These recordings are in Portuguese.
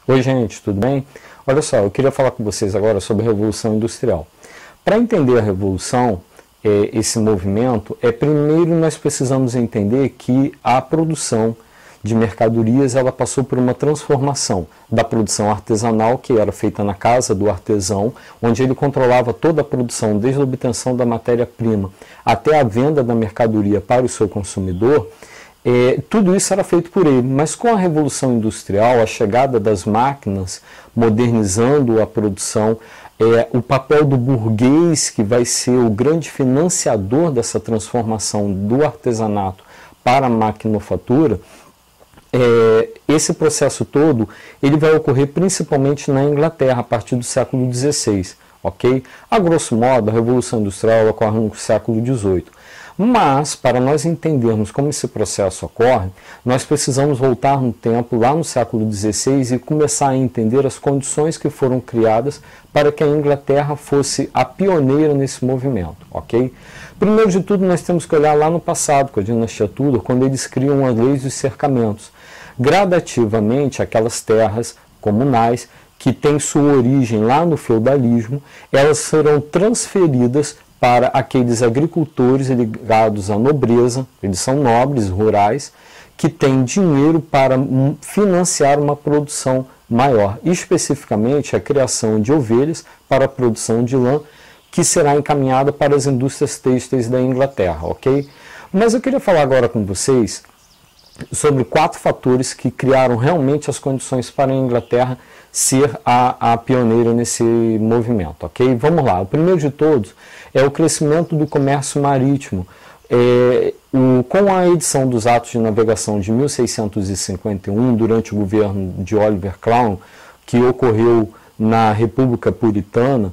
Oi, gente, tudo bem? Olha só, eu queria falar com vocês agora sobre a Revolução Industrial. Para entender a Revolução, esse movimento, primeiro nós precisamos entender que a produção de mercadorias ela passou por uma transformação da produção artesanal, que era feita na casa do artesão, onde ele controlava toda a produção, desde a obtenção da matéria-prima até a venda da mercadoria para o seu consumidor. Tudo isso era feito por ele, mas com a Revolução Industrial, a chegada das máquinas, modernizando a produção, o papel do burguês, que vai ser o grande financiador dessa transformação do artesanato para a maquinofatura, esse processo todo ele vai ocorrer principalmente na Inglaterra, a partir do século XVI. Okay? A grosso modo, a Revolução Industrial ocorre no século XVIII. Mas, para nós entendermos como esse processo ocorre, nós precisamos voltar no tempo, lá no século XVI, e começar a entender as condições que foram criadas para que a Inglaterra fosse a pioneira nesse movimento. Okay? Primeiro de tudo, nós temos que olhar lá no passado, com a dinastia Tudor, quando eles criam as leis dos cercamentos. Gradativamente, aquelas terras comunais, que têm sua origem lá no feudalismo, elas serão transferidas para aqueles agricultores ligados à nobreza, eles são nobres, rurais, que têm dinheiro para financiar uma produção maior, especificamente a criação de ovelhas para a produção de lã, que será encaminhada para as indústrias têxteis da Inglaterra, ok? Mas eu queria falar agora com vocês sobre 4 fatores que criaram realmente as condições para a Inglaterra ser a pioneira nesse movimento, ok? Vamos lá, o primeiro de todos é o crescimento do comércio marítimo. Com a edição dos Atos de Navegação de 1651, durante o governo de Oliver Cromwell, que ocorreu na República Puritana,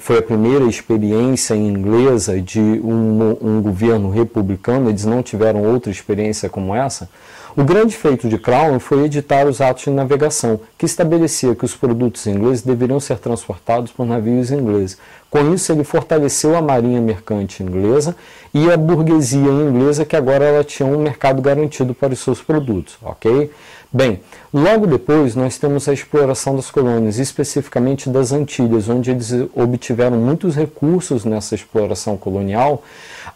foi a primeira experiência inglesa de um governo republicano, eles não tiveram outra experiência como essa. O grande feito de Cromwell foi editar os Atos de Navegação, que estabelecia que os produtos ingleses deveriam ser transportados por navios ingleses. Com isso, ele fortaleceu a marinha mercante inglesa e a burguesia inglesa, que agora ela tinha um mercado garantido para os seus produtos, ok? Bem, logo depois nós temos a exploração das colônias, especificamente das Antilhas, onde eles obtiveram muitos recursos nessa exploração colonial,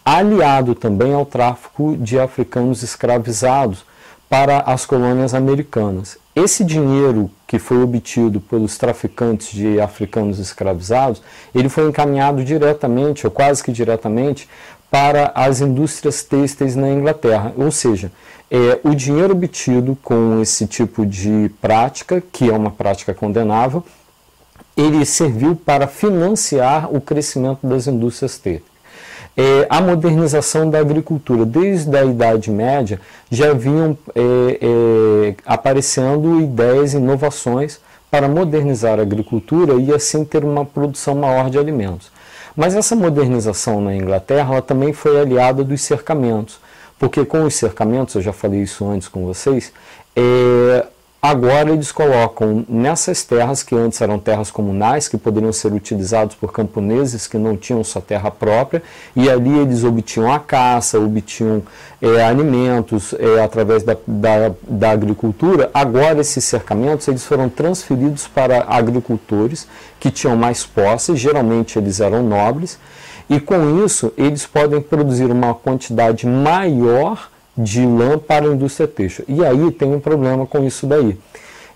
aliado também ao tráfico de africanos escravizados para as colônias americanas. Esse dinheiro que foi obtido pelos traficantes de africanos escravizados, ele foi encaminhado diretamente, ou quase que diretamente, para as indústrias têxteis na Inglaterra. Ou seja, o dinheiro obtido com esse tipo de prática, que é uma prática condenável, ele serviu para financiar o crescimento das indústrias têxteis. A modernização da agricultura. Desde a Idade Média já vinham aparecendo ideias e inovações para modernizar a agricultura e assim ter uma produção maior de alimentos. Mas essa modernização na Inglaterra ela também foi aliada dos cercamentos, porque com os cercamentos, eu já falei isso antes com vocês, agora eles colocam nessas terras, que antes eram terras comunais, que poderiam ser utilizadas por camponeses que não tinham sua terra própria, e ali eles obtinham a caça, obtinham alimentos através da agricultura. Agora esses cercamentos eles foram transferidos para agricultores que tinham mais posse, geralmente eles eram nobres, e com isso eles podem produzir uma quantidade maior de lã para a indústria têxtil. E aí tem um problema com isso daí.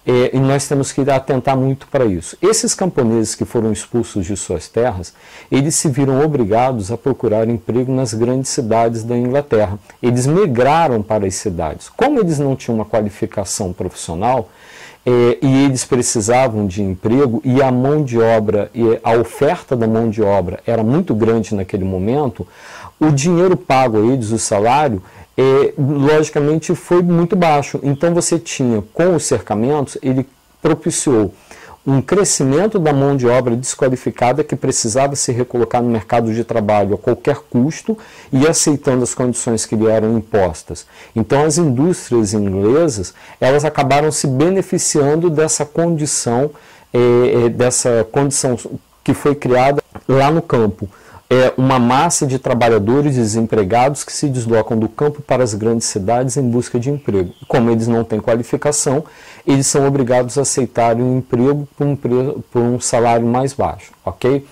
E nós temos que atentar muito para isso. Esses camponeses que foram expulsos de suas terras, eles se viram obrigados a procurar emprego nas grandes cidades da Inglaterra. Eles migraram para as cidades. Como eles não tinham uma qualificação profissional, e eles precisavam de emprego, e a mão de obra, e a oferta da mão de obra era muito grande naquele momento, o dinheiro pago a eles, o salário, logicamente foi muito baixo. Então você tinha, com os cercamentos, ele propiciou um crescimento da mão de obra desqualificada que precisava se recolocar no mercado de trabalho a qualquer custo e aceitando as condições que lhe eram impostas. Então as indústrias inglesas elas acabaram se beneficiando dessa condição que foi criada lá no campo. uma massa de trabalhadores desempregados que se deslocam do campo para as grandes cidades em busca de emprego. Como eles não têm qualificação, eles são obrigados a aceitar um emprego por um salário mais baixo, ok?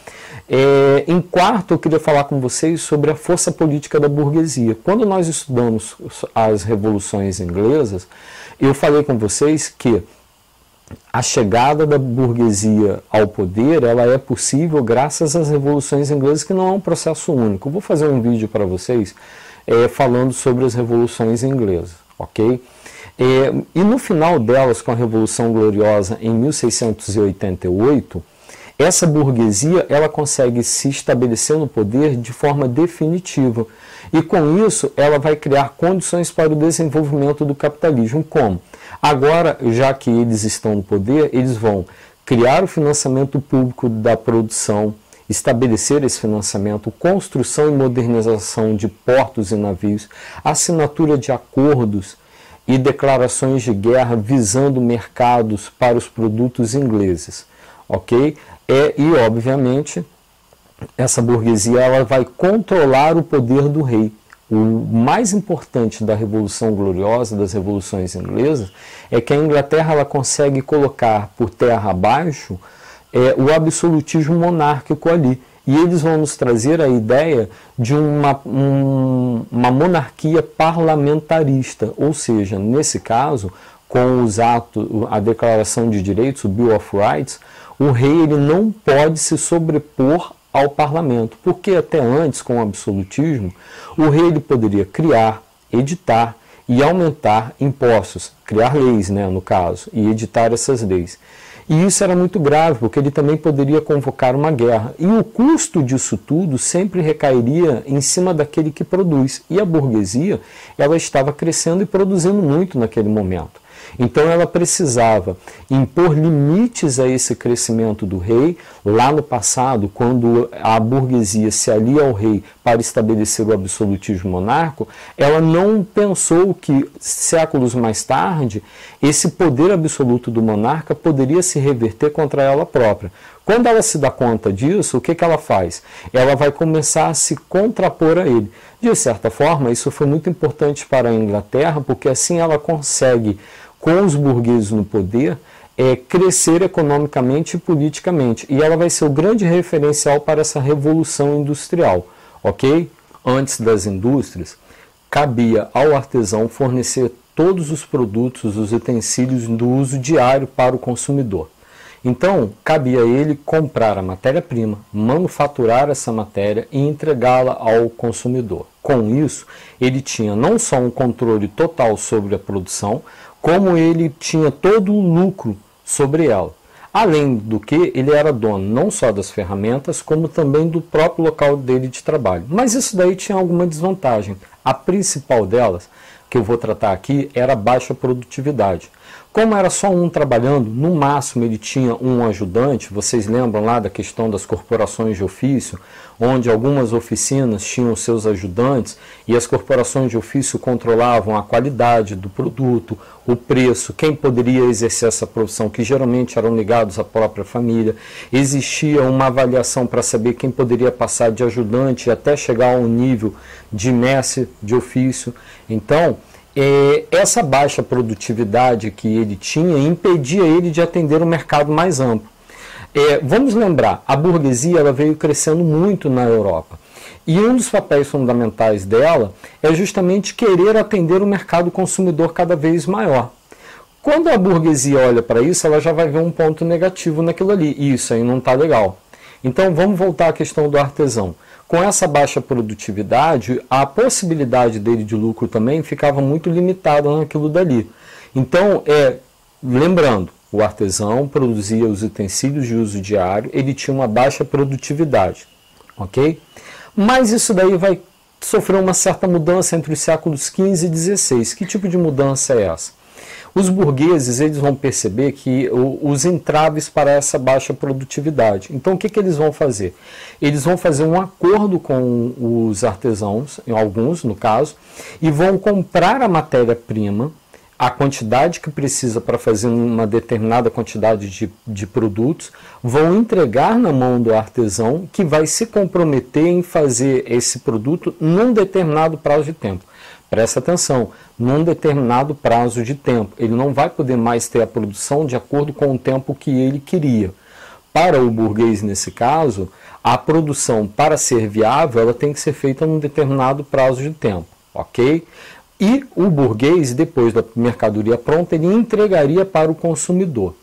Em quarto, eu queria falar com vocês sobre a força política da burguesia. Quando nós estudamos as revoluções inglesas, eu falei com vocês que a chegada da burguesia ao poder, ela é possível graças às revoluções inglesas, que não é um processo único. Eu vou fazer um vídeo para vocês falando sobre as revoluções inglesas, ok? E no final delas, com a Revolução Gloriosa em 1688, essa burguesia ela consegue se estabelecer no poder de forma definitiva. E com isso, ela vai criar condições para o desenvolvimento do capitalismo. Como? Agora, já que eles estão no poder, eles vão criar o financiamento público da produção, estabelecer esse financiamento, construção e modernização de portos e navios, assinatura de acordos e declarações de guerra visando mercados para os produtos ingleses, ok? E, obviamente, essa burguesia ela vai controlar o poder do rei. O mais importante da Revolução Gloriosa, das revoluções inglesas, é que a Inglaterra ela consegue colocar por terra abaixo o absolutismo monárquico ali. E eles vão nos trazer a ideia de uma monarquia parlamentarista, ou seja, nesse caso, com os atos, a Declaração de Direitos, o Bill of Rights, o rei ele não pode se sobrepor ao parlamento, porque até antes, com o absolutismo, o rei ele poderia criar, editar e aumentar impostos, criar leis, né, no caso, e editar essas leis. E isso era muito grave, porque ele também poderia convocar uma guerra. E o custo disso tudo sempre recairia em cima daquele que produz. E a burguesia, ela estava crescendo e produzindo muito naquele momento. Então ela precisava impor limites a esse crescimento do rei. Lá no passado, quando a burguesia se alia ao rei para estabelecer o absolutismo monárquico, ela não pensou que séculos mais tarde esse poder absoluto do monarca poderia se reverter contra ela própria. Quando ela se dá conta disso, o que ela faz? Ela vai começar a se contrapor a ele. De certa forma, isso foi muito importante para a Inglaterra, porque assim ela consegue, com os burgueses no poder, crescer economicamente e politicamente. E ela vai ser o grande referencial para essa revolução industrial, ok? Antes das indústrias, cabia ao artesão fornecer todos os produtos, os utensílios do uso diário para o consumidor. Então, cabia a ele comprar a matéria-prima, manufaturar essa matéria e entregá-la ao consumidor. Com isso, ele tinha não só um controle total sobre a produção, como ele tinha todo o lucro sobre ela. Além do que, ele era dono não só das ferramentas, como também do próprio local dele de trabalho. Mas isso daí tinha alguma desvantagem. A principal delas, que eu vou tratar aqui, era a baixa produtividade. Como era só um trabalhando, no máximo ele tinha um ajudante. Vocês lembram lá da questão das corporações de ofício, onde algumas oficinas tinham seus ajudantes e as corporações de ofício controlavam a qualidade do produto, o preço, quem poderia exercer essa profissão, que geralmente eram ligados à própria família. Existia uma avaliação para saber quem poderia passar de ajudante até chegar ao nível de mestre de ofício. Então, essa baixa produtividade que ele tinha impedia ele de atender um mercado mais amplo. Vamos lembrar, a burguesia ela veio crescendo muito na Europa. E um dos papéis fundamentais dela é justamente querer atender o mercado consumidor cada vez maior. Quando a burguesia olha para isso, ela já vai ver um ponto negativo naquilo ali. Isso aí não está legal. Então vamos voltar à questão do artesão. Com essa baixa produtividade, a possibilidade dele de lucro também ficava muito limitada naquilo dali. Então, lembrando, o artesão produzia os utensílios de uso diário, ele tinha uma baixa produtividade, ok? Mas isso daí vai sofrer uma certa mudança entre os séculos XV e XVI. Que tipo de mudança é essa? Os burgueses eles vão perceber que os entraves para essa baixa produtividade. Então o que eles vão fazer? Eles vão fazer um acordo com os artesãos, alguns no caso, e vão comprar a matéria-prima a quantidade que precisa para fazer uma determinada quantidade de produtos, vão entregar na mão do artesão, que vai se comprometer em fazer esse produto num determinado prazo de tempo. Presta atenção, num determinado prazo de tempo. Ele não vai poder mais ter a produção de acordo com o tempo que ele queria. Para o burguês, nesse caso, a produção, para ser viável, ela tem que ser feita num determinado prazo de tempo, ok? E o burguês, depois da mercadoria pronta, ele entregaria para o consumidor.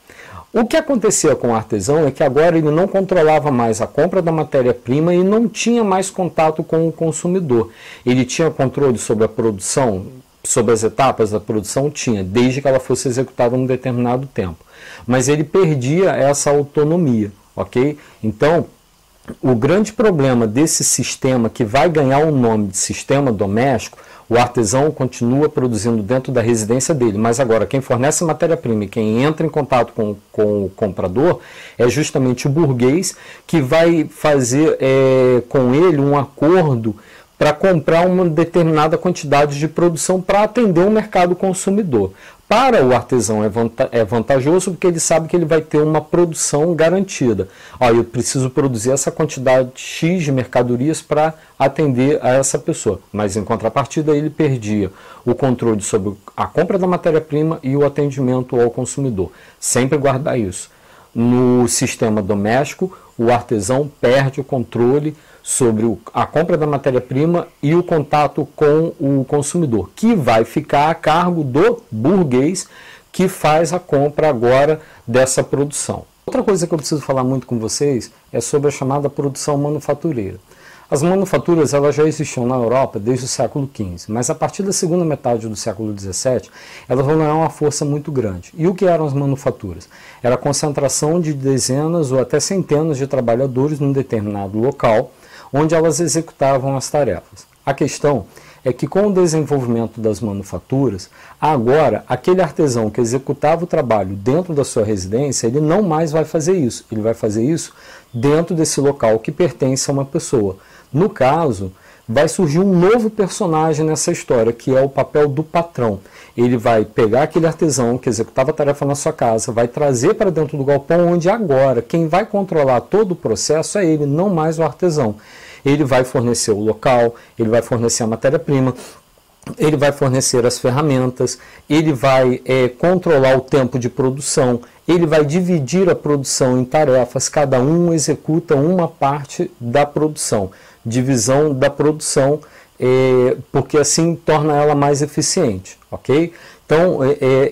O que acontecia com o artesão é que agora ele não controlava mais a compra da matéria-prima e não tinha mais contato com o consumidor. Ele tinha controle sobre a produção, sobre as etapas da produção, tinha, desde que ela fosse executada em um determinado tempo. Mas ele perdia essa autonomia, ok? Então, o grande problema desse sistema, que vai ganhar o nome de sistema doméstico, o artesão continua produzindo dentro da residência dele, mas agora quem fornece a matéria-prima e quem entra em contato com o comprador é justamente o burguês, que vai fazer com ele um acordo para comprar uma determinada quantidade de produção para atender o mercado consumidor. Para o artesão é vantajoso porque ele sabe que ele vai ter uma produção garantida. Eu preciso produzir essa quantidade X de mercadorias para atender a essa pessoa. Mas em contrapartida ele perdia o controle sobre a compra da matéria-prima e o atendimento ao consumidor. Sempre guardar isso. No sistema doméstico, o artesão perde o controle sobre a compra da matéria-prima e o contato com o consumidor, que vai ficar a cargo do burguês, que faz a compra agora dessa produção. Outra coisa que eu preciso falar muito com vocês é sobre a chamada produção manufatureira. As manufaturas elas já existiam na Europa desde o século XV, mas a partir da segunda metade do século XVII, elas vão ganhar uma força muito grande. E o que eram as manufaturas? Era a concentração de dezenas ou até centenas de trabalhadores num determinado local, onde elas executavam as tarefas. A questão é que com o desenvolvimento das manufaturas, agora aquele artesão que executava o trabalho dentro da sua residência, ele não mais vai fazer isso. Ele vai fazer isso dentro desse local que pertence a uma pessoa. No caso, vai surgir um novo personagem nessa história, que é o papel do patrão. Ele vai pegar aquele artesão que executava a tarefa na sua casa, vai trazer para dentro do galpão, onde agora quem vai controlar todo o processo é ele, não mais o artesão. Ele vai fornecer o local, ele vai fornecer a matéria-prima, ele vai fornecer as ferramentas, ele vai controlar o tempo de produção, ele vai dividir a produção em tarefas, cada um executa uma parte da produção. Divisão da produção, porque assim torna ela mais eficiente, ok? Então,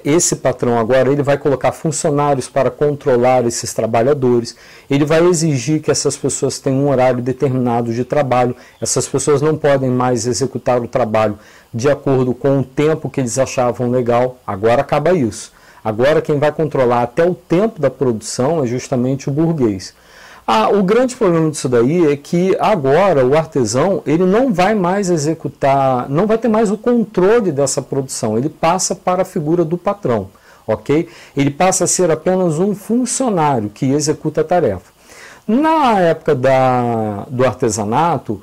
esse patrão agora ele vai colocar funcionários para controlar esses trabalhadores, ele vai exigir que essas pessoas tenham um horário determinado de trabalho, essas pessoas não podem mais executar o trabalho de acordo com o tempo que eles achavam legal, agora acaba isso. Agora quem vai controlar até o tempo da produção é justamente o burguês. O grande problema disso daí é que agora o artesão ele não vai mais executar, não vai ter mais o controle dessa produção, ele passa para a figura do patrão, ok? Ele passa a ser apenas um funcionário que executa a tarefa. Na época do artesanato,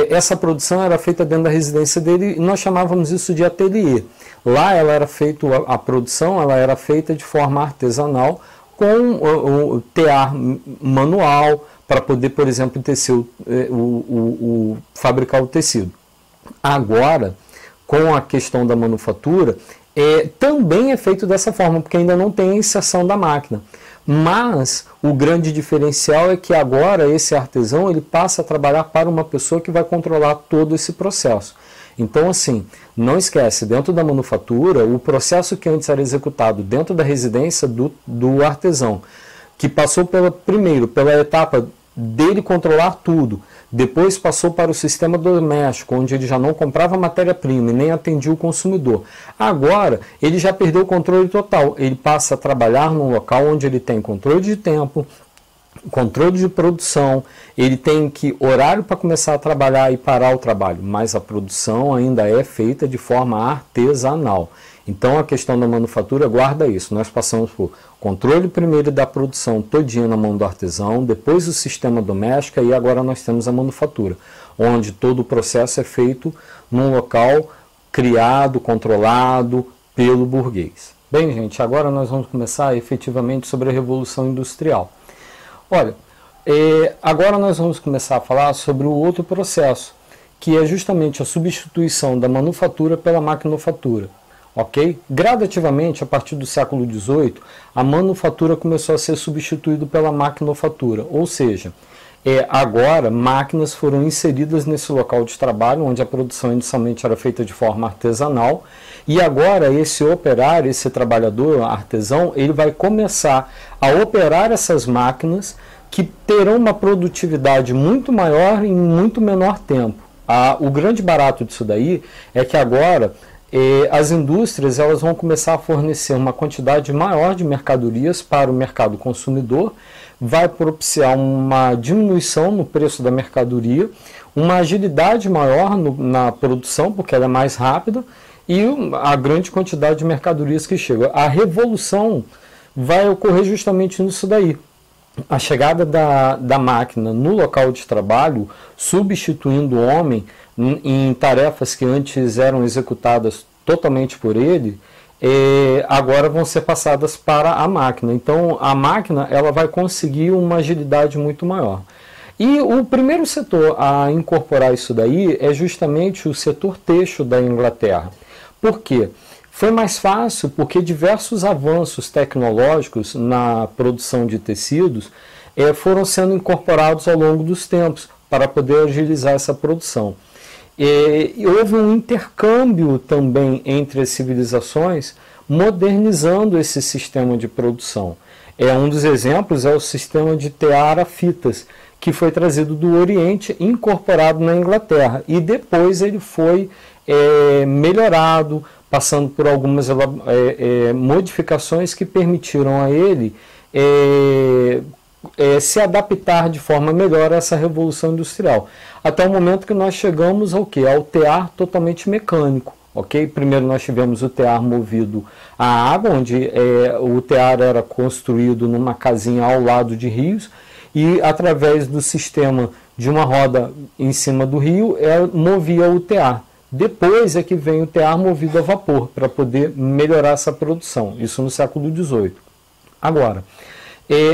essa produção era feita dentro da residência dele e nós chamávamos isso de ateliê. Lá ela era feita, a produção ela era feita de forma artesanal, com o tear manual, para poder, por exemplo, tecer fabricar o tecido. Agora, com a questão da manufatura, também é feito dessa forma, porque ainda não tem a inserção da máquina. Mas o grande diferencial é que agora esse artesão ele passa a trabalhar para uma pessoa que vai controlar todo esse processo. Então, assim, não esquece, dentro da manufatura, o processo que antes era executado dentro da residência do artesão, que passou primeiro pela etapa dele controlar tudo, depois passou para o sistema doméstico, onde ele já não comprava matéria-prima e nem atendia o consumidor. Agora, ele já perdeu o controle total, ele passa a trabalhar num local onde ele tem controle de tempo, controle de produção, ele tem horário para começar a trabalhar e parar o trabalho, mas a produção ainda é feita de forma artesanal. Então a questão da manufatura guarda isso, nós passamos por controle primeiro da produção todinha na mão do artesão, depois o sistema doméstico e agora nós temos a manufatura, onde todo o processo é feito num local criado, controlado, pelo burguês. Bem, gente, agora nós vamos começar efetivamente sobre a Revolução Industrial. Olha, agora nós vamos começar a falar sobre o outro processo, que é justamente a substituição da manufatura pela maquinofatura. Ok? Gradativamente, a partir do século XVIII, a manufatura começou a ser substituída pela maquinofatura, ou seja, agora máquinas foram inseridas nesse local de trabalho, onde a produção inicialmente era feita de forma artesanal, e agora esse operário, esse trabalhador artesão, ele vai começar a operar essas máquinas que terão uma produtividade muito maior em muito menor tempo. O grande barato disso daí é que agora as indústrias elas vão começar a fornecer uma quantidade maior de mercadorias para o mercado consumidor, vai propiciar uma diminuição no preço da mercadoria, uma agilidade maior na produção, porque ela é mais rápida, e a grande quantidade de mercadorias que chegam. A revolução vai ocorrer justamente nisso daí. A chegada da máquina no local de trabalho, substituindo o homem em tarefas que antes eram executadas totalmente por ele, agora vão ser passadas para a máquina. Então a máquina ela vai conseguir uma agilidade muito maior. E o primeiro setor a incorporar isso daí é justamente o setor têxtil da Inglaterra. Por quê? Foi mais fácil porque diversos avanços tecnológicos na produção de tecidos foram sendo incorporados ao longo dos tempos para poder agilizar essa produção. E houve um intercâmbio também entre as civilizações, modernizando esse sistema de produção. Um dos exemplos é o sistema de tear a fitas, que foi trazido do Oriente e incorporado na Inglaterra. E depois ele foi melhorado, passando por algumas modificações que permitiram a ele se adaptar de forma melhor a essa revolução industrial. Até o momento que nós chegamos ao quê? Ao tear totalmente mecânico. Okay? Primeiro nós tivemos o tear movido à água, onde o tear era construído numa casinha ao lado de rios, e através do sistema de uma roda em cima do rio, movia o tear. Depois é que vem o tear movido a vapor, para poder melhorar essa produção. Isso no século XVIII. Agora,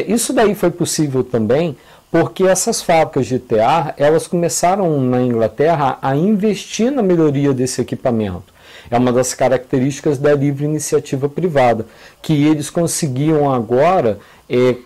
isso daí foi possível também porque essas fábricas de tear, elas começaram na Inglaterra a investir na melhoria desse equipamento. É uma das características da livre iniciativa privada, que eles conseguiam agora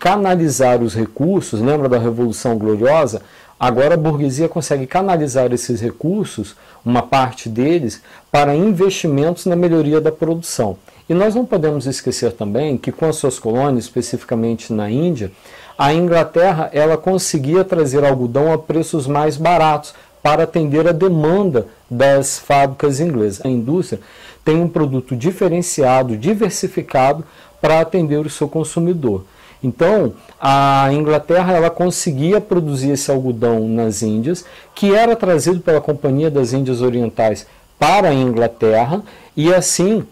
canalizar os recursos. Lembra da Revolução Gloriosa? Agora a burguesia consegue canalizar esses recursos, uma parte deles, para investimentos na melhoria da produção. E nós não podemos esquecer também que com as suas colônias, especificamente na Índia, a Inglaterra ela conseguia trazer algodão a preços mais baratos para atender a demanda das fábricas inglesas. A indústria tem um produto diferenciado, diversificado para atender o seu consumidor. Então, a Inglaterra ela conseguia produzir esse algodão nas Índias, que era trazido pela Companhia das Índias Orientais para a Inglaterra, e assim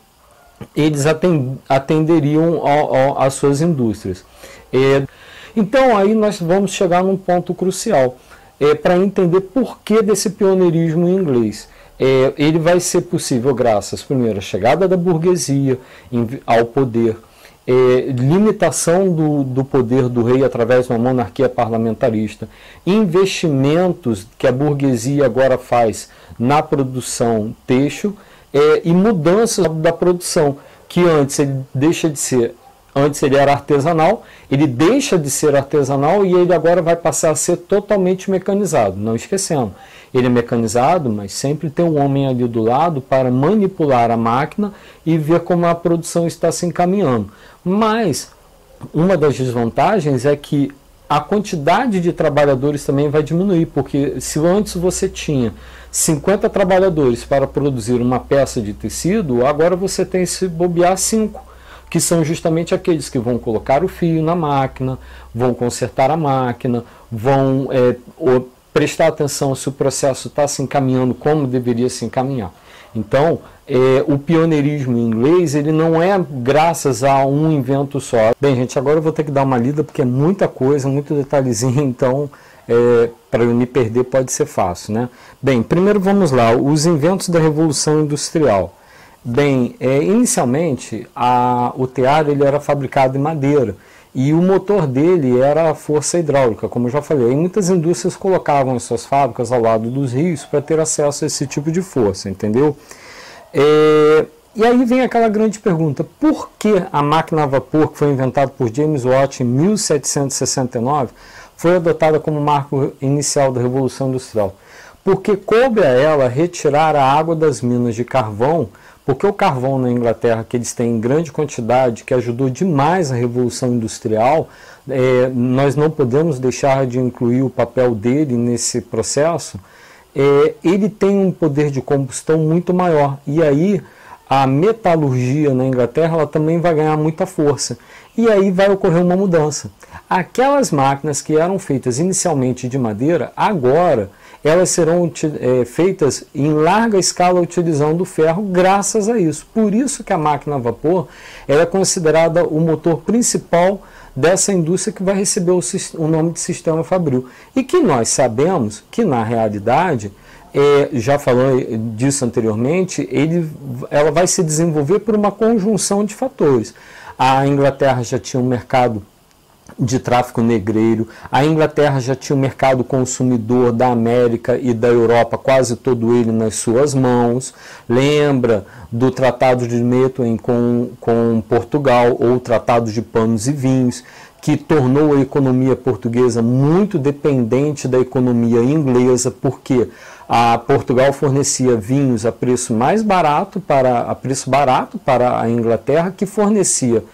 eles atenderiam às suas indústrias. Então, aí nós vamos chegar num ponto crucial, para entender por que desse pioneirismo inglês. Ele vai ser possível graças, primeiro, à chegada da burguesia ao poder, limitação do poder do rei através de uma monarquia parlamentarista, investimentos que a burguesia agora faz na produção têxtil e mudanças da produção, que antes ele deixa de ser, antes ele era artesanal, ele deixa de ser artesanal e ele agora vai passar a ser totalmente mecanizado. Não esquecendo, ele é mecanizado, mas sempre tem um homem ali do lado para manipular a máquina e ver como a produção está se encaminhando. Mas uma das desvantagens é que a quantidade de trabalhadores também vai diminuir, porque se antes você tinha 50 trabalhadores para produzir uma peça de tecido, agora você tem, se bobear, 5, que são justamente aqueles que vão colocar o fio na máquina, vão consertar a máquina, vão prestar atenção se o processo está se encaminhando como deveria se encaminhar. Então, o pioneirismo inglês ele não é graças a um invento só. Bem, gente, agora eu vou ter que dar uma lida porque é muita coisa, muito detalhezinho, então para eu me perder pode ser fácil, né? Bem, primeiro vamos lá, os inventos da Revolução Industrial. Bem, inicialmente o tear ele era fabricado em madeira e o motor dele era a força hidráulica, como eu já falei. E muitas indústrias colocavam as suas fábricas ao lado dos rios para ter acesso a esse tipo de força, entendeu? E aí vem aquela grande pergunta: por que a máquina a vapor, que foi inventada por James Watt em 1769, foi adotada como marco inicial da Revolução Industrial? Porque coube a ela retirar a água das minas de carvão, porque o carvão na Inglaterra, que eles têm em grande quantidade, que ajudou demais a Revolução Industrial, nós não podemos deixar de incluir o papel dele nesse processo, ele tem um poder de combustão muito maior. E aí a metalurgia na Inglaterra ela também vai ganhar muita força. E aí vai ocorrer uma mudança. Aquelas máquinas que eram feitas inicialmente de madeira, agora elas serão feitas em larga escala utilizando o ferro, graças a isso. Por isso que a máquina a vapor é considerada o motor principal dessa indústria que vai receber o nome de sistema fabril. E que nós sabemos que, na realidade, já falou disso anteriormente, ela vai se desenvolver por uma conjunção de fatores. A Inglaterra já tinha um mercado de tráfico negreiro, a Inglaterra já tinha o mercado consumidor da América e da Europa, quase todo ele nas suas mãos. Lembra do Tratado de Methuen com Portugal, ou Tratado de Panos e Vinhos, que tornou a economia portuguesa muito dependente da economia inglesa, porque Portugal fornecia vinhos a preço barato para a Inglaterra, que fornecia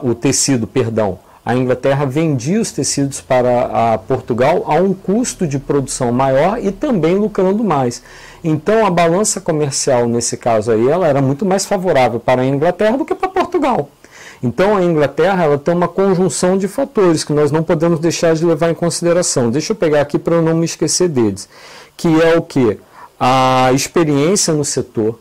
o tecido, perdão. A Inglaterra vendia os tecidos para Portugal a um custo de produção maior e também lucrando mais. Então a balança comercial nesse caso aí, ela era muito mais favorável para a Inglaterra do que para Portugal. Então a Inglaterra ela tem uma conjunção de fatores que nós não podemos deixar de levar em consideração. Deixa eu pegar aqui para eu não me esquecer deles. Que é o quê? A experiência no setor,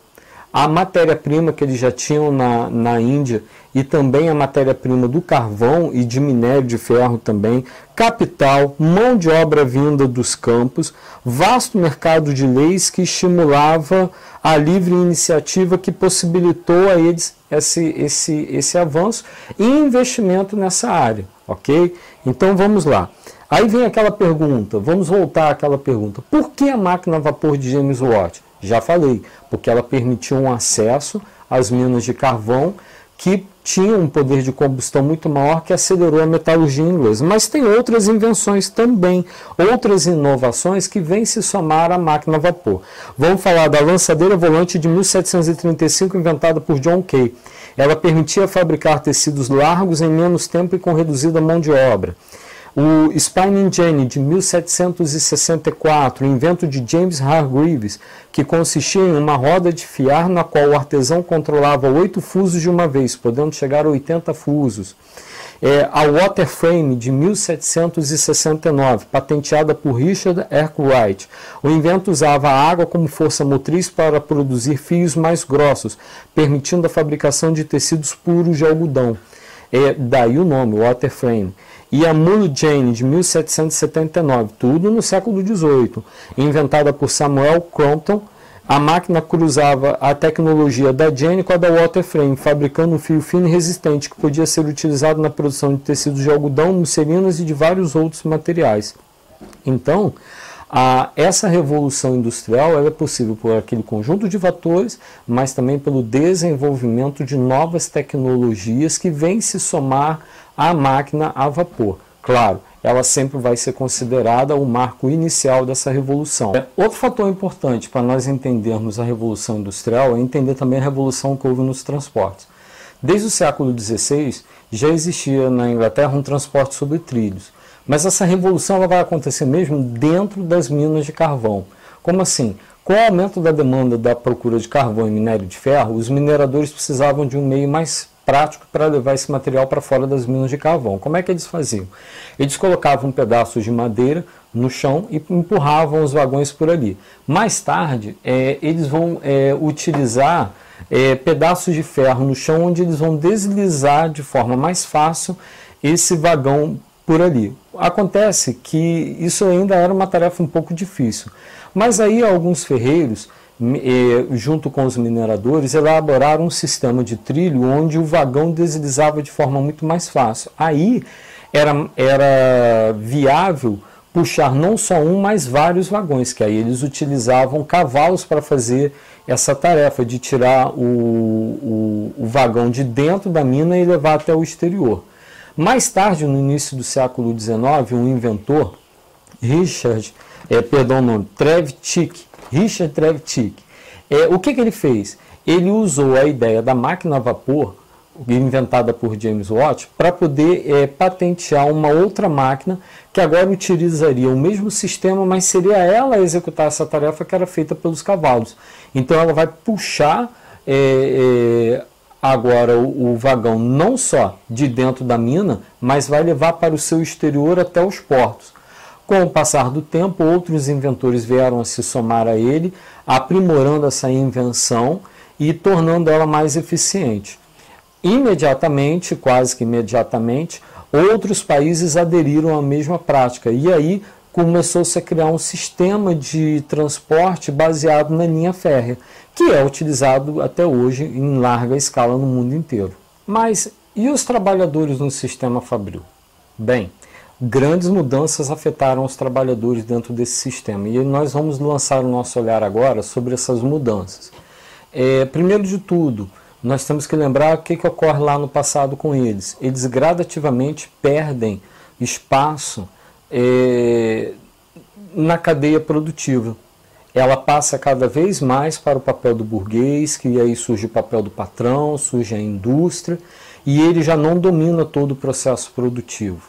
a matéria-prima que eles já tinham na Índia e também a matéria-prima do carvão e de minério de ferro também, capital, mão de obra vinda dos campos, vasto mercado de leis que estimulava a livre iniciativa, que possibilitou a eles esse avanço e investimento nessa área, ok? Então vamos lá. Aí vem aquela pergunta, vamos voltar àquela pergunta: por que a máquina a vapor de James Watt? Já falei, porque ela permitiu um acesso às minas de carvão que tinham um poder de combustão muito maior, que acelerou a metalurgia inglesa. Mas tem outras invenções também, outras inovações que vêm se somar à máquina a vapor. Vamos falar da lançadeira volante de 1735, inventada por John Kay. Ela permitia fabricar tecidos largos em menos tempo e com reduzida mão de obra. O Spinning Jenny, de 1764, invento de James Hargreaves, que consistia em uma roda de fiar na qual o artesão controlava 8 fusos de uma vez, podendo chegar a 80 fusos. A Waterframe, de 1769, patenteada por Richard Arkwright. O invento usava a água como força motriz para produzir fios mais grossos, permitindo a fabricação de tecidos puros de algodão. Daí o nome, Waterframe. E a Mule Jane, de 1779, tudo no século XVIII, inventada por Samuel Crompton. A máquina cruzava a tecnologia da Jane com a da Waterframe, fabricando um fio fino e resistente que podia ser utilizado na produção de tecidos de algodão, musselinas e de vários outros materiais. Então, essa revolução industrial ela é possível por aquele conjunto de fatores, mas também pelo desenvolvimento de novas tecnologias que vêm se somar à máquina a vapor. Claro, ela sempre vai ser considerada o marco inicial dessa revolução. Outro fator importante para nós entendermos a revolução industrial é entender também a revolução que houve nos transportes. Desde o século XVI já existia na Inglaterra um transporte sobre trilhos. Mas essa revolução ela vai acontecer mesmo dentro das minas de carvão. Como assim? Com o aumento da demanda da procura de carvão e minério de ferro, os mineradores precisavam de um meio mais prático para levar esse material para fora das minas de carvão. Como é que eles faziam? Eles colocavam pedaços de madeira no chão e empurravam os vagões por ali. Mais tarde, eles vão utilizar pedaços de ferro no chão, onde eles vão deslizar de forma mais fácil esse vagão por ali. Acontece que isso ainda era uma tarefa um pouco difícil, mas aí alguns ferreiros junto com os mineradores, elaboraram um sistema de trilho onde o vagão deslizava de forma muito mais fácil. Aí era viável puxar não só um, mas vários vagões, que aí eles utilizavam cavalos para fazer essa tarefa de tirar o vagão de dentro da mina e levar até o exterior. Mais tarde, no início do século XIX, um inventor, Richard Trevithick, o que ele fez? Ele usou a ideia da máquina a vapor, inventada por James Watt, para poder patentear uma outra máquina que agora utilizaria o mesmo sistema, mas seria ela a executar essa tarefa que era feita pelos cavalos. Então ela vai puxar agora o vagão não só de dentro da mina, mas vai levar para o seu exterior até os portos. Com o passar do tempo, outros inventores vieram a se somar a ele, aprimorando essa invenção e tornando ela mais eficiente. Imediatamente, quase que imediatamente, outros países aderiram à mesma prática e aí começou-se a criar um sistema de transporte baseado na linha férrea, que é utilizado até hoje em larga escala no mundo inteiro. Mas e os trabalhadores no sistema fabril? Bem, grandes mudanças afetaram os trabalhadores dentro desse sistema e nós vamos lançar o nosso olhar agora sobre essas mudanças. Primeiro de tudo, nós temos que lembrar o que ocorre lá no passado com eles. Eles gradativamente perdem espaço na cadeia produtiva. Ela passa cada vez mais para o papel do burguês, que aí surge o papel do patrão, surge a indústria, e ele já não domina todo o processo produtivo.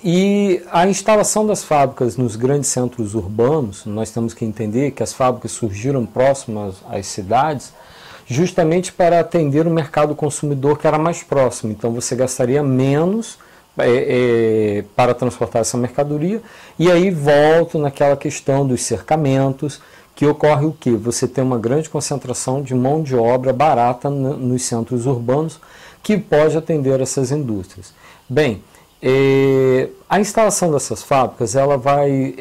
E a instalação das fábricas nos grandes centros urbanos, nós temos que entender que as fábricas surgiram próximas às cidades, justamente para atender o mercado consumidor que era mais próximo. Então você gastaria menos para transportar essa mercadoria, e aí volto naquela questão dos cercamentos, que ocorre o quê? Você tem uma grande concentração de mão de obra barata nos centros urbanos, que pode atender essas indústrias. Bem, a instalação dessas fábricas ela vai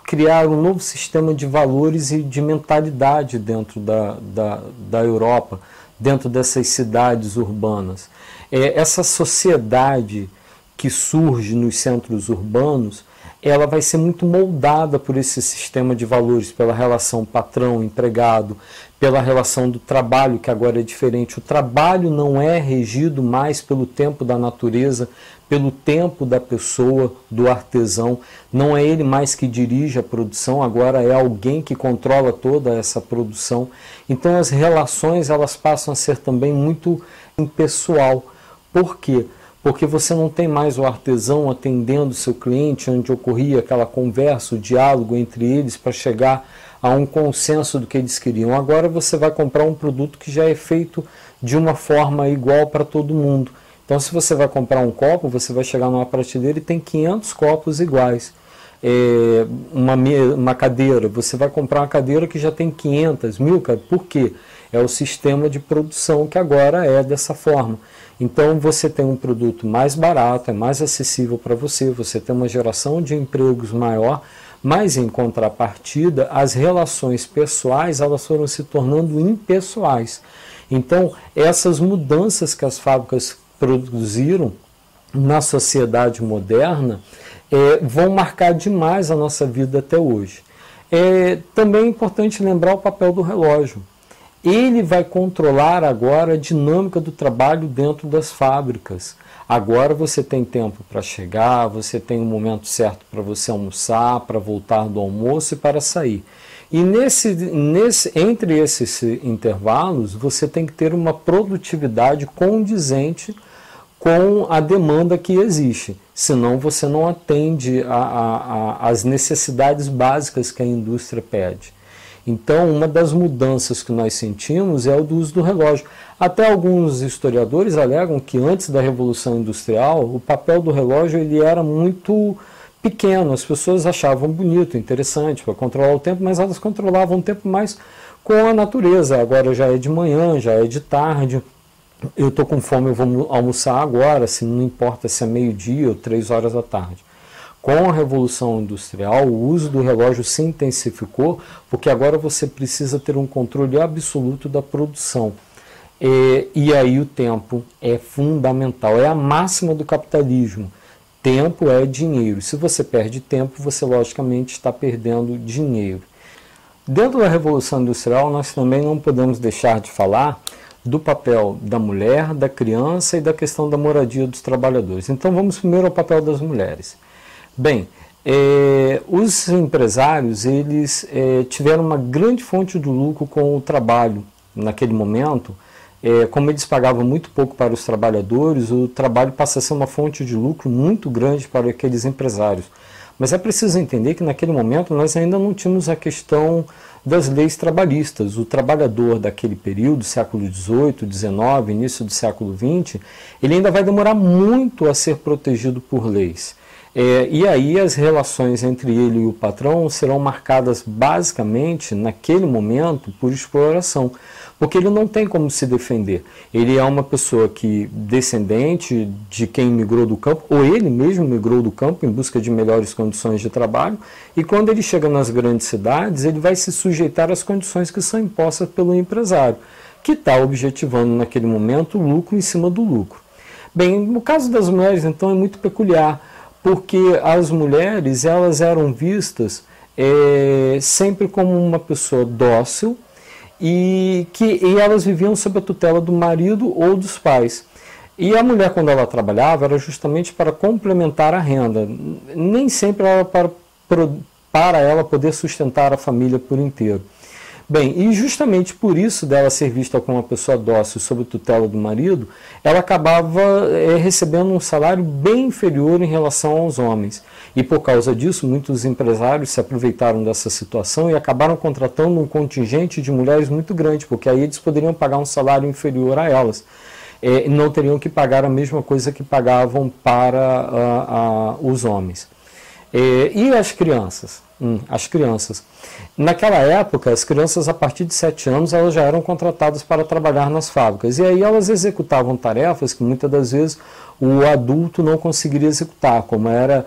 criar um novo sistema de valores e de mentalidade dentro da Europa, dentro dessas cidades urbanas. Essa sociedade que surge nos centros urbanos, ela vai ser muito moldada por esse sistema de valores, pela relação patrão-empregado, pela relação do trabalho, que agora é diferente. O trabalho não é regido mais pelo tempo da natureza, pelo tempo da pessoa, do artesão. Não é ele mais que dirige a produção, agora é alguém que controla toda essa produção. Então as relações elas passam a ser também muito impessoal. Por quê? Porque você não tem mais o artesão atendendo o seu cliente, onde ocorria aquela conversa, o diálogo entre eles para chegar a um consenso do que eles queriam. Agora você vai comprar um produto que já é feito de uma forma igual para todo mundo. Então se você vai comprar um copo, você vai chegar numa prateleira e tem 500 copos iguais. Uma cadeira, você vai comprar uma cadeira que já tem 500, 1000, por quê? É o sistema de produção que agora é dessa forma. Então você tem um produto mais barato, é mais acessível para você, você tem uma geração de empregos maior, mas em contrapartida as relações pessoais elas foram se tornando impessoais. Então essas mudanças que as fábricas produziram na sociedade moderna vão marcar demais a nossa vida até hoje. Também é importante lembrar o papel do relógio. Ele vai controlar agora a dinâmica do trabalho dentro das fábricas. Agora você tem tempo para chegar, você tem um momento certo para você almoçar, para voltar do almoço e para sair. E entre esses intervalos, você tem que ter uma produtividade condizente com a demanda que existe. Senão você não atende às necessidades básicas que a indústria pede. Então, uma das mudanças que nós sentimos é o do uso do relógio. Até alguns historiadores alegam que antes da Revolução Industrial, o papel do relógio ele era muito pequeno. As pessoas achavam bonito, interessante para controlar o tempo, mas elas controlavam o tempo mais com a natureza. Agora já é de manhã, já é de tarde. Eu estou com fome, eu vou almoçar agora, assim, não importa se é meio-dia ou 3 horas da tarde. Com a Revolução Industrial, o uso do relógio se intensificou, porque agora você precisa ter um controle absoluto da produção. E aí o tempo é fundamental, é a máxima do capitalismo. Tempo é dinheiro. Se você perde tempo, você logicamente está perdendo dinheiro. Dentro da Revolução Industrial, nós também não podemos deixar de falar do papel da mulher, da criança e da questão da moradia dos trabalhadores. Então vamos primeiro ao papel das mulheres. Bem, os empresários eles tiveram uma grande fonte de lucro com o trabalho naquele momento. Como eles pagavam muito pouco para os trabalhadores, o trabalho passa a ser uma fonte de lucro muito grande para aqueles empresários. Mas é preciso entender que naquele momento nós ainda não tínhamos a questão das leis trabalhistas. O trabalhador daquele período, século XVIII, XIX, início do século XX, ele ainda vai demorar muito a ser protegido por leis. E aí as relações entre ele e o patrão serão marcadas basicamente, naquele momento, por exploração, porque ele não tem como se defender. Ele é uma pessoa que, descendente de quem migrou do campo, ou ele mesmo migrou do campo em busca de melhores condições de trabalho, e quando ele chega nas grandes cidades, ele vai se sujeitar às condições que são impostas pelo empresário, que está objetivando naquele momento o lucro em cima do lucro. Bem, no caso das mulheres, então, é muito peculiar, porque as mulheres elas eram vistas sempre como uma pessoa dócil e elas viviam sob a tutela do marido ou dos pais. E a mulher, quando ela trabalhava, era justamente para complementar a renda, nem sempre era para ela poder sustentar a família por inteiro. Bem, e justamente por isso dela ser vista como uma pessoa dócil sob a tutela do marido, ela acabava recebendo um salário bem inferior em relação aos homens. E por causa disso, muitos empresários se aproveitaram dessa situação e acabaram contratando um contingente de mulheres muito grande, porque aí eles poderiam pagar um salário inferior a elas. Não teriam que pagar a mesma coisa que pagavam para os homens. E as crianças? As crianças. Naquela época, as crianças a partir de 7 anos elas já eram contratadas para trabalhar nas fábricas. E aí elas executavam tarefas que muitas das vezes o adulto não conseguiria executar, como era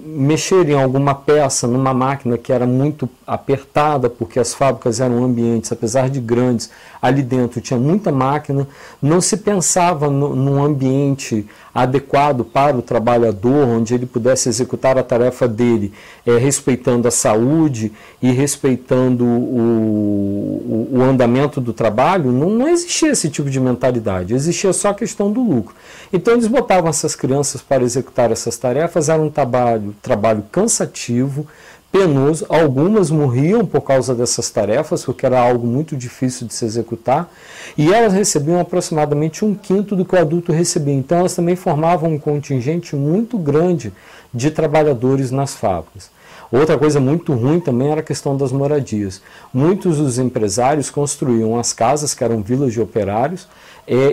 mexer em alguma peça numa máquina que era muito apertada, porque as fábricas eram ambientes, apesar de grandes, ali dentro tinha muita máquina, não se pensava num ambiente adequado para o trabalhador, onde ele pudesse executar a tarefa dele, respeitando a saúde e respeitando o andamento do trabalho. Não existia esse tipo de mentalidade, existia só a questão do lucro. Então eles botavam essas crianças para executar essas tarefas, era um trabalho cansativo, penoso, algumas morriam por causa dessas tarefas, porque era algo muito difícil de se executar, e elas recebiam aproximadamente 1/5 do que o adulto recebia. Então elas também formavam um contingente muito grande de trabalhadores nas fábricas. Outra coisa muito ruim também era a questão das moradias. Muitos dos empresários construíam as casas, que eram vilas de operários,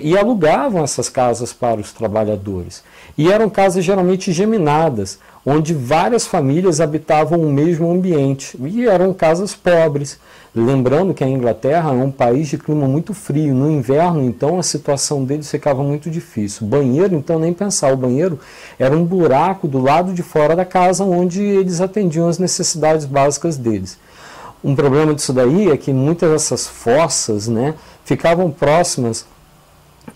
e alugavam essas casas para os trabalhadores. E eram casas geralmente geminadas, onde várias famílias habitavam o mesmo ambiente. E eram casas pobres. Lembrando que a Inglaterra é um país de clima muito frio. No inverno, então, a situação deles ficava muito difícil. Banheiro, então, nem pensar. O banheiro era um buraco do lado de fora da casa, onde eles atendiam as necessidades básicas deles. Um problema disso daí é que muitas dessas fossas, ficavam próximas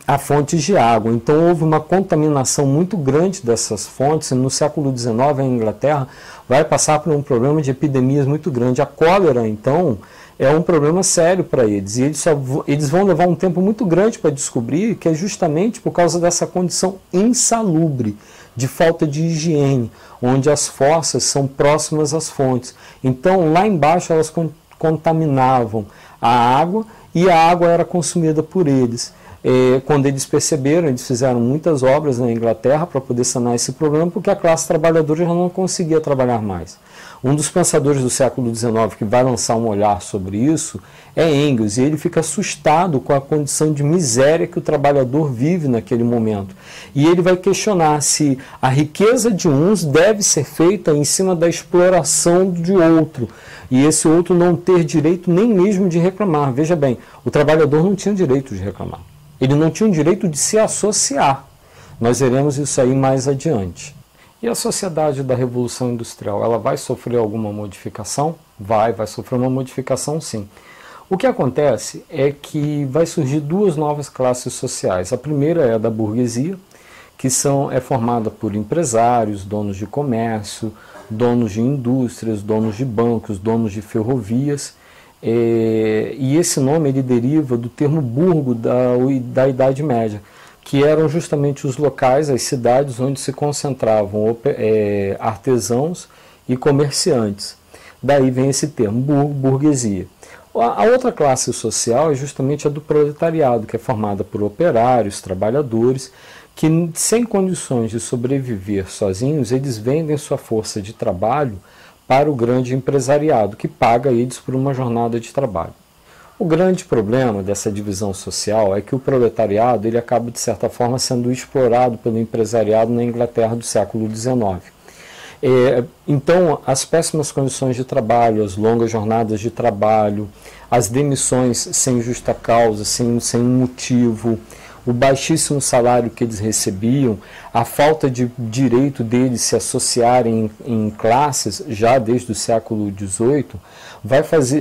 a fontes de água. Então houve uma contaminação muito grande dessas fontes, e no século XIX a Inglaterra vai passar por um problema de epidemias muito grande. A cólera, então, é um problema sério para eles, e eles vão levar um tempo muito grande para descobrir que é justamente por causa dessa condição insalubre, de falta de higiene, onde as fossas são próximas às fontes. Então lá embaixo elas contaminavam a água, e a água era consumida por eles. Quando eles perceberam, eles fizeram muitas obras na Inglaterra para poder sanar esse problema, porque a classe trabalhadora já não conseguia trabalhar mais. Um dos pensadores do século XIX que vai lançar um olhar sobre isso é Engels, e ele fica assustado com a condição de miséria que o trabalhador vive naquele momento. E ele vai questionar se a riqueza de uns deve ser feita em cima da exploração de outro, e esse outro não ter direito nem mesmo de reclamar. Veja bem, o trabalhador não tinha direito de reclamar. Ele não tinha o direito de se associar. Nós veremos isso aí mais adiante. E a sociedade da Revolução Industrial, ela vai sofrer alguma modificação? Vai sofrer uma modificação sim. O que acontece é que vai surgir duas novas classes sociais. A primeira é a da burguesia, que é formada por empresários, donos de comércio, donos de indústrias, donos de bancos, donos de ferrovias. E esse nome ele deriva do termo burgo da Idade Média, que eram justamente os locais, as cidades onde se concentravam artesãos e comerciantes. Daí vem esse termo, burguesia. A outra classe social é justamente a do proletariado, que é formada por operários, trabalhadores, que sem condições de sobreviver sozinhos, eles vendem sua força de trabalho para o grande empresariado, que paga eles por uma jornada de trabalho. O grande problema dessa divisão social é que o proletariado ele acaba, de certa forma, sendo explorado pelo empresariado na Inglaterra do século XIX. Então, as péssimas condições de trabalho, as longas jornadas de trabalho, as demissões sem justa causa, sem motivo, o baixíssimo salário que eles recebiam, a falta de direito deles se associarem em classes, já desde o século XVIII,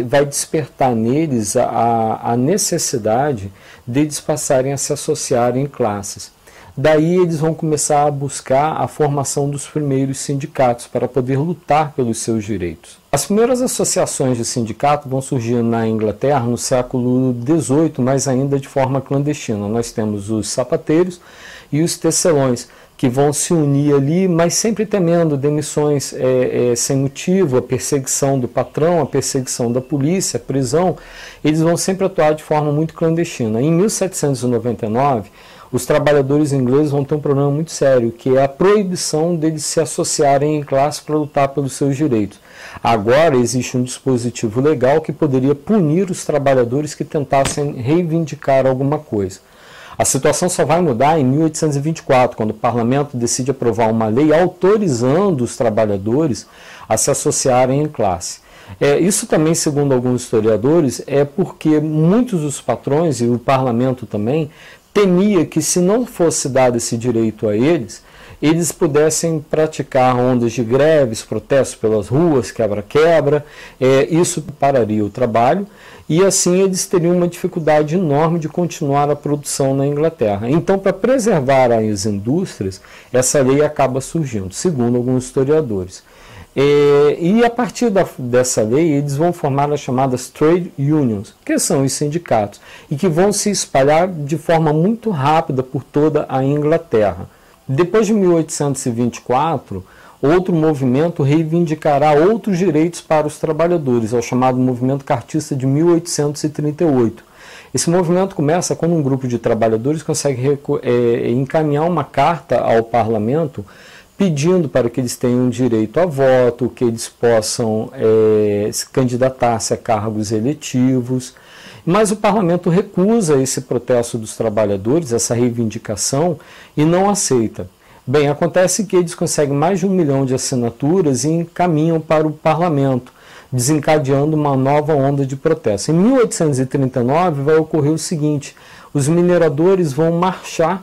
vai despertar neles a necessidade deles passarem a se associarem em classes. Daí eles vão começar a buscar a formação dos primeiros sindicatos para poder lutar pelos seus direitos. As primeiras associações de sindicato vão surgir na Inglaterra no século XVIII, mas ainda de forma clandestina. Nós temos os sapateiros e os tecelões, que vão se unir ali, mas sempre temendo demissões sem motivo, a perseguição do patrão, a perseguição da polícia, a prisão. Eles vão sempre atuar de forma muito clandestina. Em 1799, os trabalhadores ingleses vão ter um problema muito sério, que é a proibição deles se associarem em classe para lutar pelos seus direitos. Agora existe um dispositivo legal que poderia punir os trabalhadores que tentassem reivindicar alguma coisa. A situação só vai mudar em 1824, quando o parlamento decide aprovar uma lei autorizando os trabalhadores a se associarem em classe. Isso também, segundo alguns historiadores, é porque muitos dos patrões, e o parlamento também, temia que, se não fosse dado esse direito a eles, eles pudessem praticar ondas de greves, protestos pelas ruas, quebra-quebra, isso pararia o trabalho e assim eles teriam uma dificuldade enorme de continuar a produção na Inglaterra. Então, para preservar as indústrias, essa lei acaba surgindo, segundo alguns historiadores. E a partir dessa lei, eles vão formar as chamadas trade unions, que são os sindicatos, e que vão se espalhar de forma muito rápida por toda a Inglaterra. Depois de 1824, outro movimento reivindicará outros direitos para os trabalhadores, é o chamado movimento cartista de 1838. Esse movimento começa quando um grupo de trabalhadores consegue encaminhar uma carta ao parlamento pedindo para que eles tenham direito a voto, que eles possam se candidatar-se a cargos eletivos. Mas o parlamento recusa esse protesto dos trabalhadores, essa reivindicação, e não aceita. Bem, acontece que eles conseguem mais de 1 milhão de assinaturas e encaminham para o parlamento, desencadeando uma nova onda de protesto. Em 1839 vai ocorrer o seguinte: os mineradores vão marchar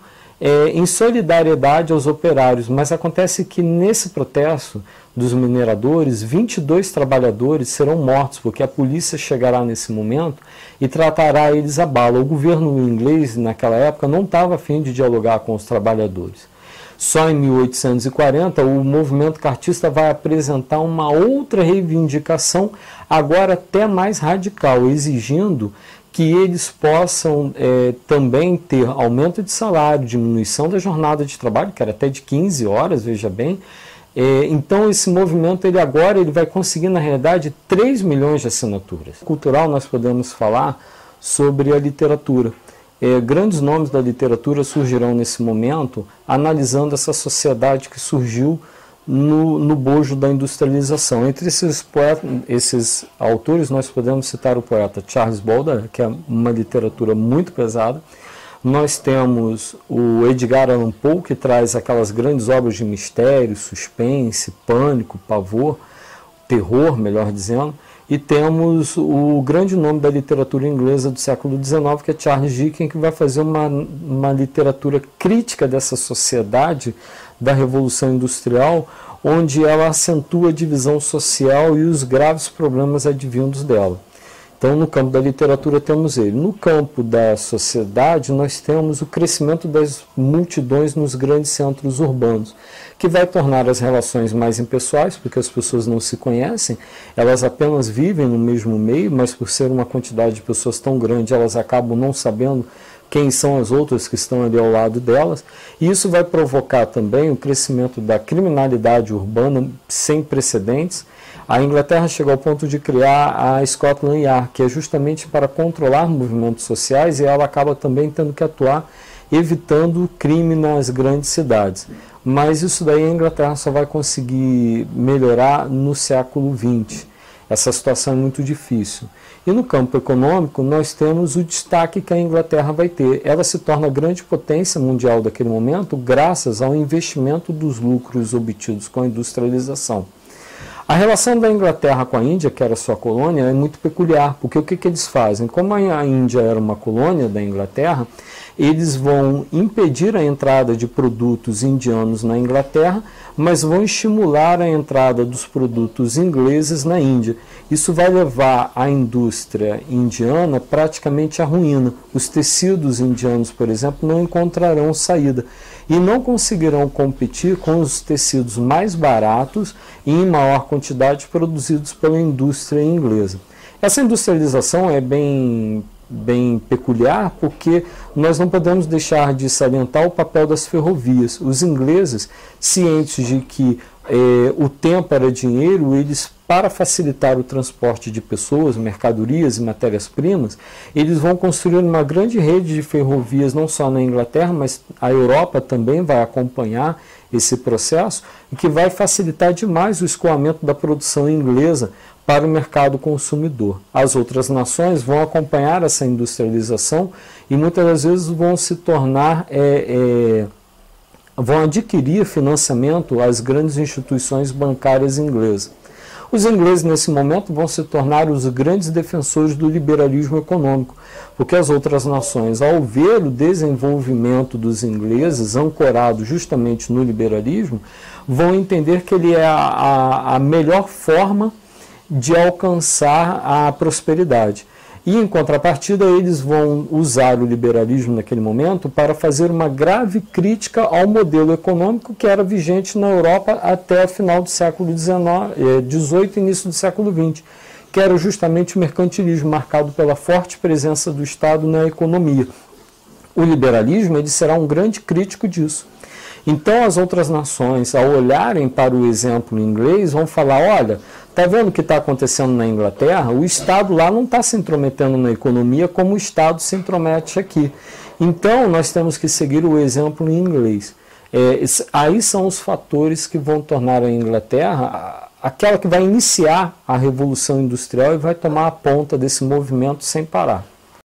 em solidariedade aos operários, mas acontece que nesse protesto dos mineradores, 22 trabalhadores serão mortos, porque a polícia chegará nesse momento e tratará eles a bala. O governo inglês, naquela época, não estava a fim de dialogar com os trabalhadores. Só em 1840, o movimento cartista vai apresentar uma outra reivindicação, agora até mais radical, exigindo que eles possam também ter aumento de salário, diminuição da jornada de trabalho, que era até de 15 horas, veja bem. Então esse movimento ele vai conseguir, na realidade, 3 milhões de assinaturas. Cultural, nós podemos falar sobre a literatura. Grandes nomes da literatura surgirão nesse momento, analisando essa sociedade que surgiu no bojo da industrialização. Entre esses autores, nós podemos citar o poeta Charles Baudelaire, que é uma literatura muito pesada. Nós temos o Edgar Allan Poe, que traz aquelas grandes obras de mistério, suspense, pânico, pavor, terror, melhor dizendo. E temos o grande nome da literatura inglesa do século XIX, que é Charles Dickens, que vai fazer uma literatura crítica dessa sociedade da Revolução Industrial, onde ela acentua a divisão social e os graves problemas advindos dela. Então, no campo da literatura temos ele. No campo da sociedade, nós temos o crescimento das multidões nos grandes centros urbanos, que vai tornar as relações mais impessoais, porque as pessoas não se conhecem, elas apenas vivem no mesmo meio, mas por ser uma quantidade de pessoas tão grande, elas acabam não sabendo quem são as outras que estão ali ao lado delas, e isso vai provocar também o crescimento da criminalidade urbana sem precedentes. A Inglaterra chegou ao ponto de criar a Scotland Yard, que é justamente para controlar movimentos sociais, e ela acaba também tendo que atuar evitando o crime nas grandes cidades. Mas isso daí a Inglaterra só vai conseguir melhorar no século XX. Essa situação é muito difícil. E no campo econômico, nós temos o destaque que a Inglaterra vai ter. Ela se torna a grande potência mundial daquele momento graças ao investimento dos lucros obtidos com a industrialização. A relação da Inglaterra com a Índia, que era sua colônia, é muito peculiar, porque o que eles fazem? Como a Índia era uma colônia da Inglaterra, eles vão impedir a entrada de produtos indianos na Inglaterra, mas vão estimular a entrada dos produtos ingleses na Índia. Isso vai levar a indústria indiana praticamente à ruína. Os tecidos indianos, por exemplo, não encontrarão saída e não conseguirão competir com os tecidos mais baratos e em maior quantidade produzidos pela indústria inglesa. Essa industrialização é bem peculiar, porque nós não podemos deixar de salientar o papel das ferrovias. Os ingleses, cientes de que o tempo era dinheiro, eles, para facilitar o transporte de pessoas, mercadorias e matérias-primas, eles vão construir uma grande rede de ferrovias, não só na Inglaterra, mas a Europa também vai acompanhar esse processo, e que vai facilitar demais o escoamento da produção inglesa para o mercado consumidor. As outras nações vão acompanhar essa industrialização e muitas das vezes vão se tornar, vão adquirir financiamento às grandes instituições bancárias inglesas. Os ingleses, nesse momento, vão se tornar os grandes defensores do liberalismo econômico, porque as outras nações, ao ver o desenvolvimento dos ingleses, ancorado justamente no liberalismo, vão entender que ele é a melhor forma de alcançar a prosperidade. E, em contrapartida, eles vão usar o liberalismo naquele momento para fazer uma grave crítica ao modelo econômico que era vigente na Europa até o final do século XVIII e início do século XX, que era justamente o mercantilismo, marcado pela forte presença do Estado na economia. O liberalismo ele será um grande crítico disso. Então, as outras nações, ao olharem para o exemplo inglês, vão falar, olha, está vendo o que está acontecendo na Inglaterra? O Estado lá não está se intrometendo na economia como o Estado se intromete aqui. Então, nós temos que seguir o exemplo em inglês. Aí são os fatores que vão tornar a Inglaterra aquela que vai iniciar a Revolução Industrial e vai tomar a ponta desse movimento sem parar.